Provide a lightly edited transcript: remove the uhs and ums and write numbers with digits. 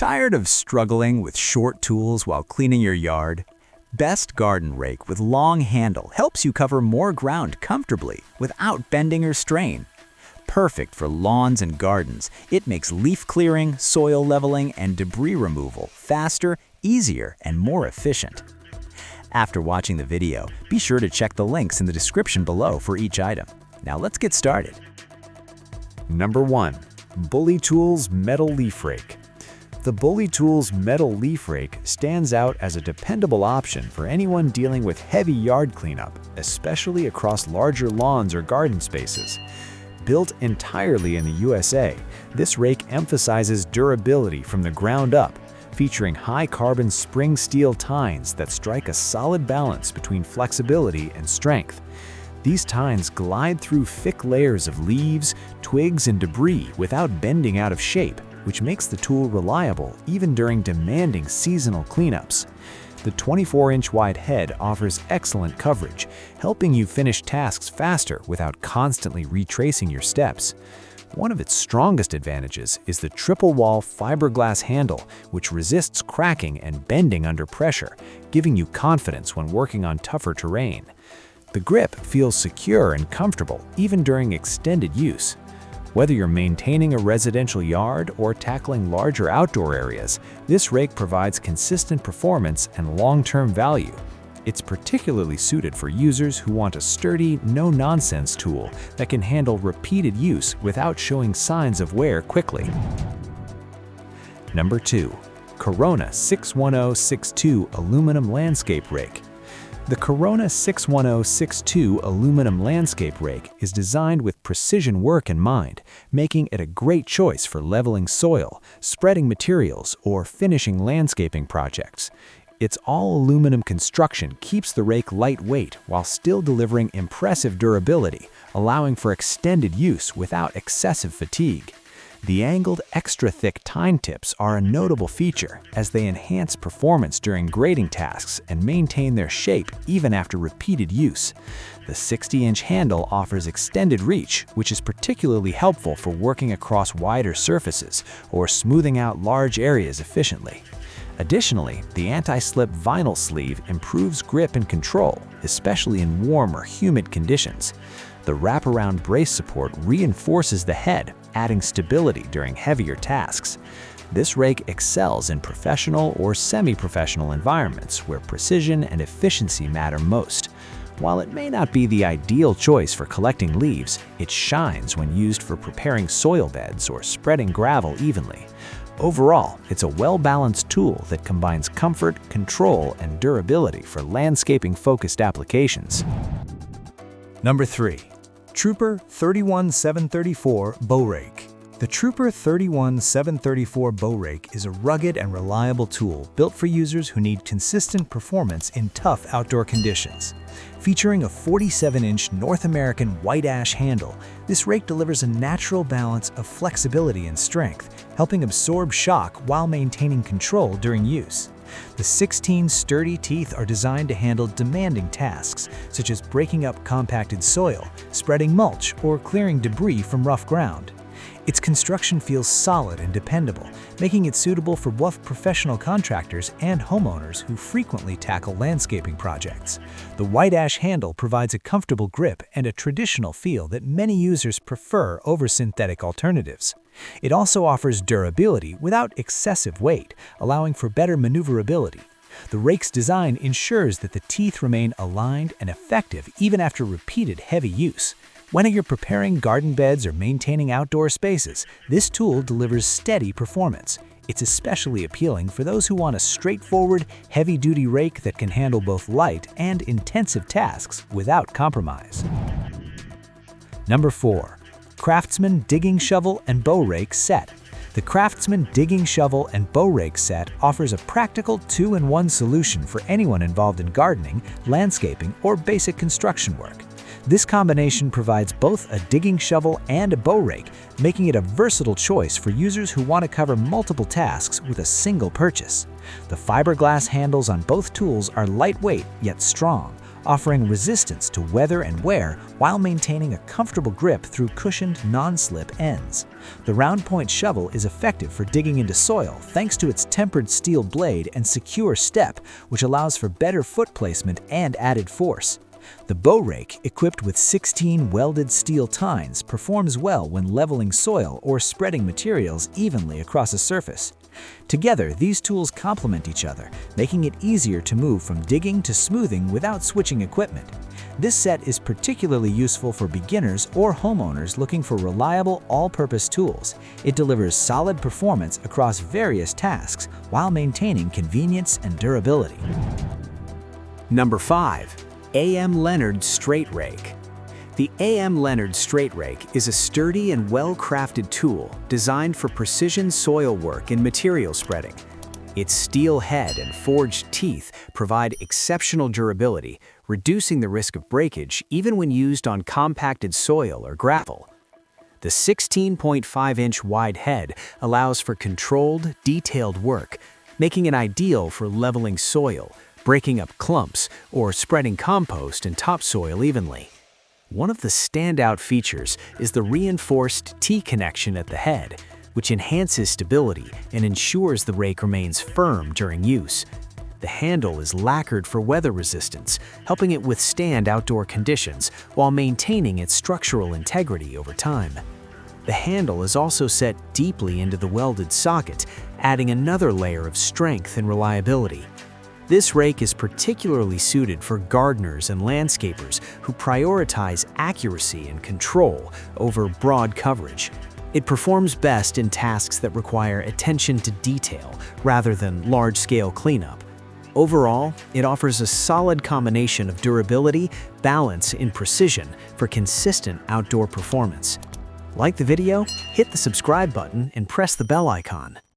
Tired of struggling with short tools while cleaning your yard? Best Garden Rake with long handle helps you cover more ground comfortably without bending or strain. Perfect for lawns and gardens, it makes leaf clearing, soil leveling, and debris removal faster, easier, and more efficient. After watching the video, be sure to check the links in the description below for each item. Now let's get started. Number 1. Bully Tools Metal Leaf Rake. The Bully Tools Metal Leaf Rake stands out as a dependable option for anyone dealing with heavy yard cleanup, especially across larger lawns or garden spaces. Built entirely in the USA, this rake emphasizes durability from the ground up, featuring high-carbon spring steel tines that strike a solid balance between flexibility and strength. These tines glide through thick layers of leaves, twigs, and debris without bending out of shape, which makes the tool reliable even during demanding seasonal cleanups. The 24-inch wide head offers excellent coverage, helping you finish tasks faster without constantly retracing your steps. One of its strongest advantages is the triple-wall fiberglass handle, which resists cracking and bending under pressure, giving you confidence when working on tougher terrain. The grip feels secure and comfortable even during extended use. Whether you're maintaining a residential yard or tackling larger outdoor areas, this rake provides consistent performance and long-term value. It's particularly suited for users who want a sturdy, no-nonsense tool that can handle repeated use without showing signs of wear quickly. Number 2. Corona 61062 Aluminum Landscape Rake. The Corona 61062 aluminum landscape rake is designed with precision work in mind, making it a great choice for leveling soil, spreading materials, or finishing landscaping projects. Its all-aluminum construction keeps the rake lightweight while still delivering impressive durability, allowing for extended use without excessive fatigue. The angled, extra-thick tine tips are a notable feature as they enhance performance during grading tasks and maintain their shape even after repeated use. The 60-inch handle offers extended reach, which is particularly helpful for working across wider surfaces or smoothing out large areas efficiently. Additionally, the anti-slip vinyl sleeve improves grip and control, especially in warm or humid conditions. The wraparound brace support reinforces the head, adding stability during heavier tasks. This rake excels in professional or semi-professional environments where precision and efficiency matter most. While it may not be the ideal choice for collecting leaves, it shines when used for preparing soil beds or spreading gravel evenly. Overall, it's a well-balanced tool that combines comfort, control, and durability for landscaping-focused applications. Number 3. Truper 31734 Bow Rake. The Truper 31734 Bow Rake is a rugged and reliable tool built for users who need consistent performance in tough outdoor conditions. Featuring a 47-inch North American white ash handle, this rake delivers a natural balance of flexibility and strength, helping absorb shock while maintaining control during use. The 16 sturdy teeth are designed to handle demanding tasks, such as breaking up compacted soil, spreading mulch, or clearing debris from rough ground. Its construction feels solid and dependable, making it suitable for both professional contractors and homeowners who frequently tackle landscaping projects. The white ash handle provides a comfortable grip and a traditional feel that many users prefer over synthetic alternatives. It also offers durability without excessive weight, allowing for better maneuverability. The rake's design ensures that the teeth remain aligned and effective even after repeated heavy use. Whether you're preparing garden beds or maintaining outdoor spaces, this tool delivers steady performance. It's especially appealing for those who want a straightforward, heavy-duty rake that can handle both light and intensive tasks without compromise. Number 4. Craftsman Digging Shovel and Bow Rake Set. The Craftsman Digging Shovel and Bow Rake Set offers a practical 2-in-1 solution for anyone involved in gardening, landscaping, or basic construction work. This combination provides both a digging shovel and a bow rake, making it a versatile choice for users who want to cover multiple tasks with a single purchase. The fiberglass handles on both tools are lightweight yet strong, offering resistance to weather and wear while maintaining a comfortable grip through cushioned, non-slip ends. The round point shovel is effective for digging into soil thanks to its tempered steel blade and secure step, which allows for better foot placement and added force. The Bow Rake, equipped with 16 welded steel tines, performs well when leveling soil or spreading materials evenly across a surface. Together, these tools complement each other, making it easier to move from digging to smoothing without switching equipment. This set is particularly useful for beginners or homeowners looking for reliable all-purpose tools. It delivers solid performance across various tasks while maintaining convenience and durability. Number 5. A.M. Leonard Straight Rake. The A.M. Leonard Straight Rake is a sturdy and well-crafted tool designed for precision soil work and material spreading. Its steel head and forged teeth provide exceptional durability, reducing the risk of breakage even when used on compacted soil or gravel. The 16.5-inch wide head allows for controlled, detailed work, making it ideal for leveling soil, breaking up clumps, or spreading compost and topsoil evenly. One of the standout features is the reinforced T-connection at the head, which enhances stability and ensures the rake remains firm during use. The handle is lacquered for weather resistance, helping it withstand outdoor conditions while maintaining its structural integrity over time. The handle is also set deeply into the welded socket, adding another layer of strength and reliability. This rake is particularly suited for gardeners and landscapers who prioritize accuracy and control over broad coverage. It performs best in tasks that require attention to detail rather than large-scale cleanup. Overall, it offers a solid combination of durability, balance, and precision for consistent outdoor performance. Like the video, hit the subscribe button and press the bell icon.